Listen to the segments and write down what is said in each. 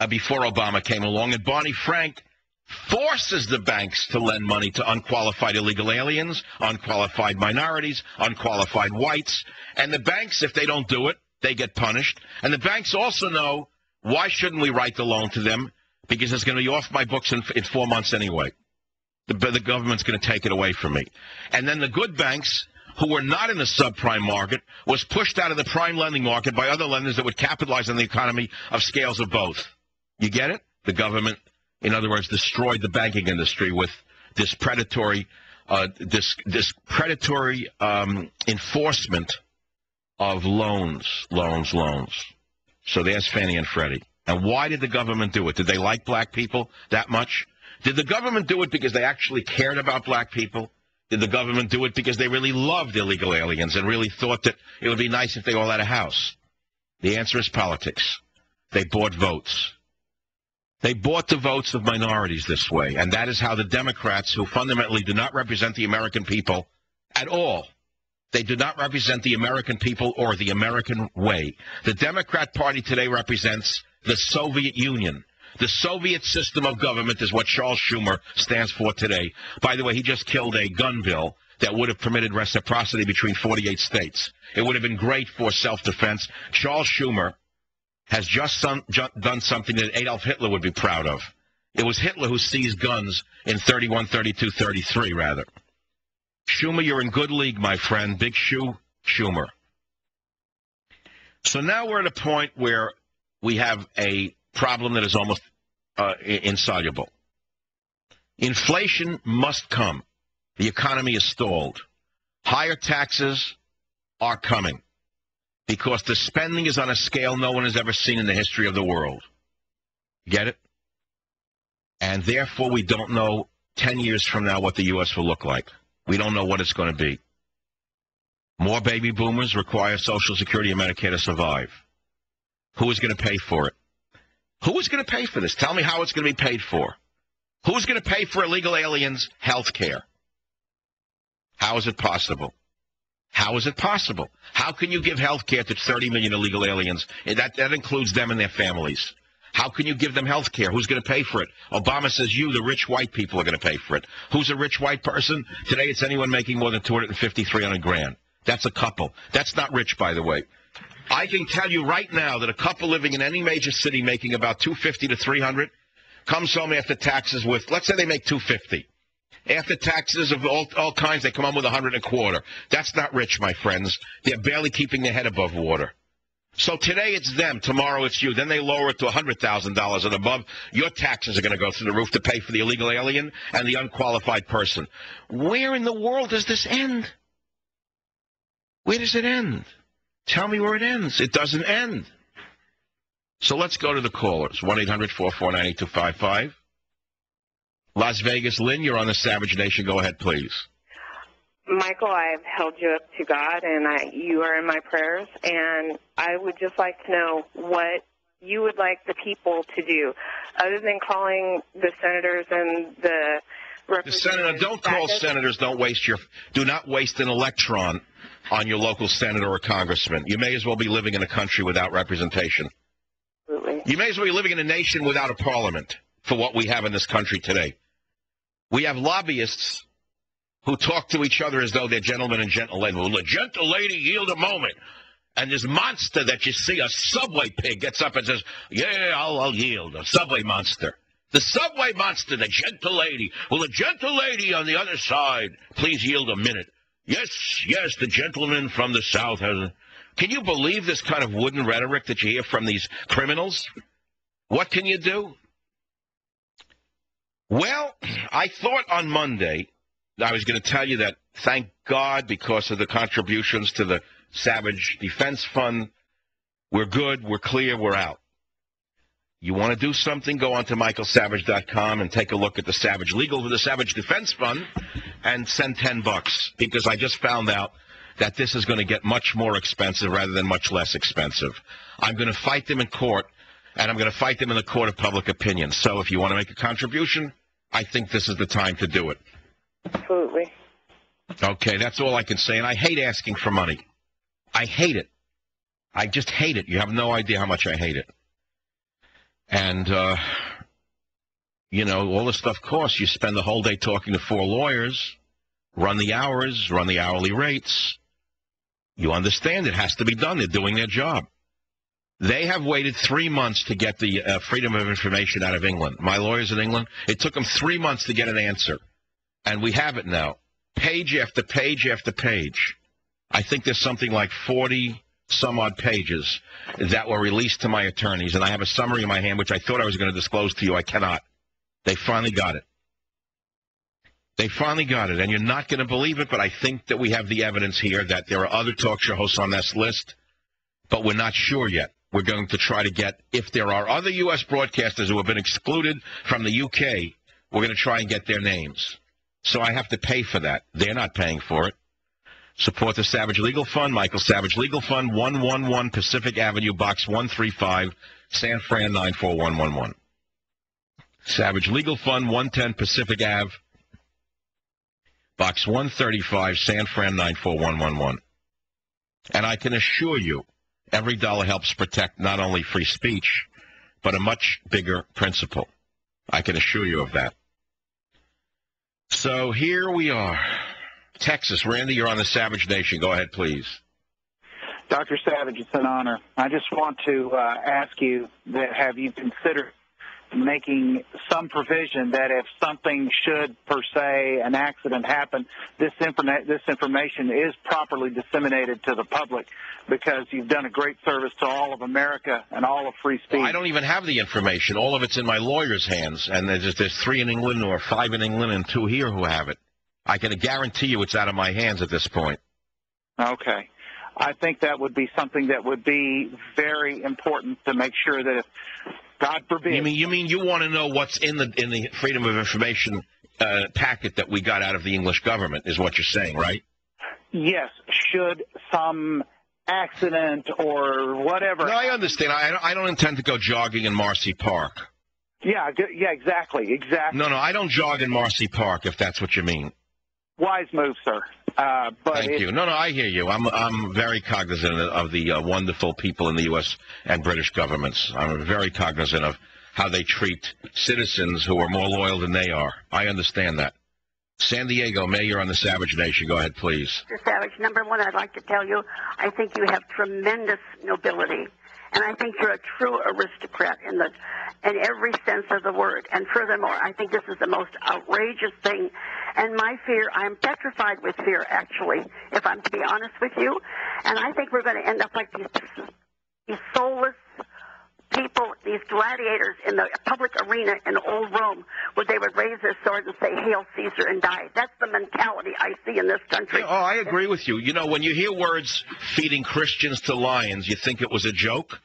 before Obama came along, and Barney Frank forces the banks to lend money to unqualified illegal aliens, unqualified minorities, unqualified whites. And the banks, if they don't do it, they get punished. And the banks also know, why shouldn't we write the loan to them? Because it's going to be off my books in 4 months anyway. The government's going to take it away from me. And then the good banks, who were not in the subprime market, was pushed out of the prime lending market by other lenders that would capitalize on the economy of scales of both. You get it? The government, in other words, destroyed the banking industry with this predatory, enforcement of loans. So there's Fannie and Freddie. And why did the government do it? Did they like black people that much? Did the government do it because they actually cared about black people? Did the government do it because they really loved illegal aliens and really thought that it would be nice if they all had a house? The answer is politics. They bought votes. They bought the votes of minorities this way, and that is how the Democrats, who fundamentally do not represent the American people at all, they do not represent the American people or the American way. The Democrat Party today represents the Soviet Union. The Soviet system of government is what Charles Schumer stands for today. By the way, he just killed a gun bill that would have permitted reciprocity between 48 states. It would have been great for self-defense. Charles Schumer has just done something that Adolf Hitler would be proud of. It was Hitler who seized guns in 31, 32, 33, rather. Schumer, you're in good league, my friend. Big shoe, Schumer. So now we're at a point where we have a problem that is almost insoluble. Inflation must come. The economy is stalled. Higher taxes are coming because the spending is on a scale no one has ever seen in the history of the world. Get it? And therefore, we don't know 10 years from now what the U.S. will look like. We don't know what it's going to be. More baby boomers require Social Security and Medicare to survive. Who is going to pay for it? Who is going to pay for this? Tell me how it's going to be paid for. Who's going to pay for illegal aliens' health care? How is it possible? How is it possible? How can you give health care to 30 million illegal aliens? That includes them and their families. How can you give them health care? Who's going to pay for it? Obama says you, the rich white people, are going to pay for it. Who's a rich white person? Today it's anyone making more than 250, 300 grand. That's a couple. That's not rich, by the way. I can tell you right now that a couple living in any major city making about 250 to 300 comes home after taxes with, let's say they make 250. After taxes of all kinds, they come home with 100 and a quarter. That's not rich, my friends. They're barely keeping their head above water. So today it's them, tomorrow it's you. Then they lower it to $100,000 and above. Your taxes are going to go through the roof to pay for the illegal alien and the unqualified person. Where in the world does this end? Where does it end? Tell me where it ends. It doesn't end. So let's go to the callers. 1-800-449-8255. Las Vegas, Lynn, you're on the Savage Nation. Go ahead, please. Michael, I've held you up to God, and you are in my prayers, and I would just like to know what you would like the people to do, other than calling the senators and the representatives. The senator, don't call senators. Do not waste an electron on your local senator or congressman. You may as well be living in a country without representation. Absolutely. You may as well be living in a nation without a parliament for what we have in this country today. We have lobbyists who talk to each other as though they're gentlemen and gentleladies. Will the gentle lady yield a moment? And this monster that you see, a subway pig, gets up and says, yeah, I'll yield, a subway monster. The subway monster, the gentle lady. Will the gentle lady on the other side please yield a minute? Yes, the gentleman from the South has... Can you believe this kind of wooden rhetoric that you hear from these criminals? What can you do? Well, I thought on Monday I was going to tell you that, thank God, because of the contributions to the Savage Defense Fund, we're good, we're clear, we're out. You want to do something, go on to michaelsavage.com and take a look at the Savage Defense Fund and send $10, because I just found out that this is going to get much more expensive rather than much less expensive. I'm going to fight them in court, and I'm going to fight them in the court of public opinion. So if you want to make a contribution, I think this is the time to do it. Absolutely. Okay, that's all I can say. And I hate asking for money. I hate it. I just hate it. You have no idea how much I hate it. And, you know, all this stuff costs. You spend the whole day talking to 4 lawyers, run the hours, run the hourly rates. You understand it has to be done. They're doing their job. They have waited 3 months to get the Freedom of Information out of England. My lawyers in England, it took them 3 months to get an answer. And we have it now. Page after page after page. I think there's something like 40-some-odd pages that were released to my attorneys. And I have a summary in my hand, which I thought I was going to disclose to you. I cannot. They finally got it. They finally got it. And you're not going to believe it, but I think that we have the evidence here that there are other talk show hosts on this list, but we're not sure yet. We're going to try to get, if there are other U.S. broadcasters who have been excluded from the U.K., we're going to try and get their names. So I have to pay for that. They're not paying for it. Support the Savage Legal Fund, Michael Savage Legal Fund, 111 Pacific Avenue, Box 135, San Fran 94111. Savage Legal Fund, 110 Pacific Ave, Box 135, San Fran 94111. And I can assure you, every dollar helps protect not only free speech, but a much bigger principle. I can assure you of that. So here we are. Texas. Randy, you're on the Savage Nation. Go ahead, please. Dr. Savage, it's an honor. I just want to ask you that have you considered making some provision that if something should, per se, an accident happen, this information is properly disseminated to the public, because you've done a great service to all of America and all of free speech. Well, I don't even have the information. All of it's in my lawyer's hands, and there's 3 in England or 5 in England and 2 here who have it. I can guarantee you it's out of my hands at this point. Okay. I think that would be something that would be very important to make sure that if, God forbid. You mean you want to know what's in the Freedom of Information packet that we got out of the English government, is what you're saying, right? Yes. Should some accident or whatever. No, I understand. I don't intend to go jogging in Marcy Park. Yeah, exactly. No, I don't jog in Marcy Park, if that's what you mean. Wise move, sir. But Thank you. No, I hear you. I'm very cognizant of the wonderful people in the U.S. and British governments. I'm very cognizant of how they treat citizens who are more loyal than they are. I understand that. San Diego, Mayor on the Savage Nation. Go ahead, please. Mr. Savage, number one, I'd like to tell you, I think you have tremendous nobility. And I think you're a true aristocrat in every sense of the word. And furthermore, I think this is the most outrageous thing. And my fear, I'm petrified with fear, actually, if I'm to be honest with you. And I think we're going to end up like these soulless people, these gladiators in the public arena in old Rome, where they would raise their swords and say, "Hail Caesar," and die. That's the mentality I see in this country. Oh, I agree with you. You know, when you hear words feeding Christians to lions, you think it was a joke.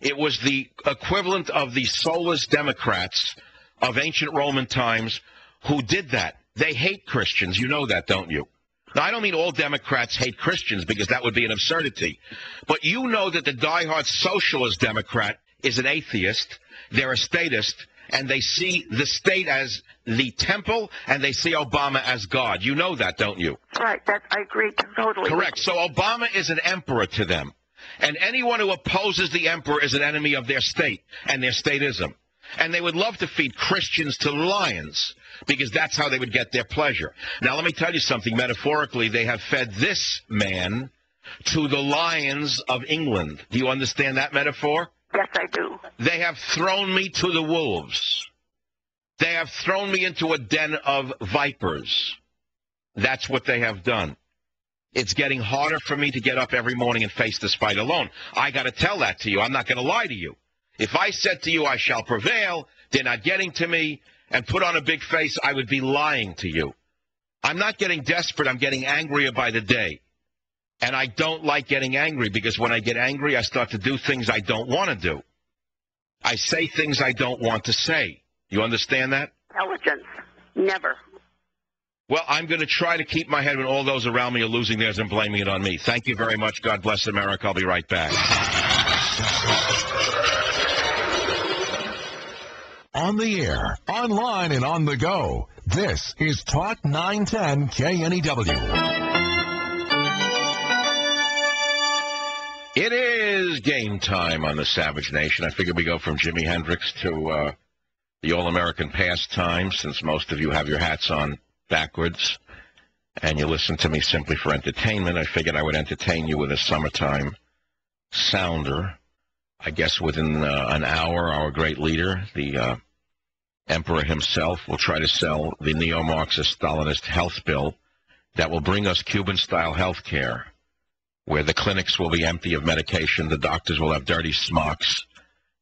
It was the equivalent of the soulless Democrats of ancient Roman times who did that. They hate Christians. You know that, don't you? Now, I don't mean all Democrats hate Christians, because that would be an absurdity. But you know that the diehard socialist Democrat is an atheist. They're a statist, and they see the state as the temple, and they see Obama as God. You know that, don't you? Right. I agree totally. Correct. So Obama is an emperor to them. And anyone who opposes the emperor is an enemy of their state and their statism. And they would love to feed Christians to lions, because that's how they would get their pleasure. Now, let me tell you something. Metaphorically, they have fed this man to the lions of England. Do you understand that metaphor? Yes, I do. They have thrown me to the wolves. They have thrown me into a den of vipers. That's what they have done. It's getting harder for me to get up every morning and face this fight alone. I got to tell that to you. I'm not going to lie to you. If I said to you, I shall prevail, they're not getting to me, and put on a big face, I would be lying to you. I'm not getting desperate. I'm getting angrier by the day. And I don't like getting angry, because when I get angry, I start to do things I don't want to do. I say things I don't want to say. You understand that? Intelligence. Never. Well, I'm going to try to keep my head when all those around me are losing theirs and blaming it on me. Thank you very much. God bless America. I'll be right back. On the air, online, and on the go. This is Talk 910 KNEW. It is game time on the Savage Nation. I figured we go from Jimi Hendrix to the All-American Pastime, since most of you have your hats on backwards, and you listen to me simply for entertainment. I figured I would entertain you with a summertime sounder. I guess within an hour, our great leader, the emperor himself, will try to sell the neo-Marxist Stalinist health bill that will bring us Cuban-style health care, where the clinics will be empty of medication, the doctors will have dirty smocks,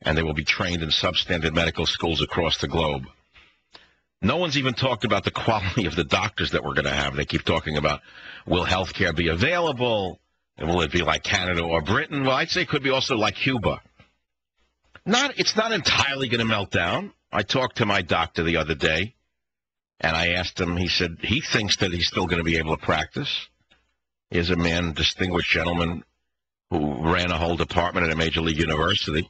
and they will be trained in substandard medical schools across the globe. No one's even talked about the quality of the doctors that we're going to have. They keep talking about, will health care be available, and will it be like Canada or Britain? Well, I'd say it could be also like Cuba. It's not entirely going to melt down. I talked to my doctor the other day, and I asked him, he said he thinks that he's still going to be able to practice. He is a man, distinguished gentleman, who ran a whole department at a major league university.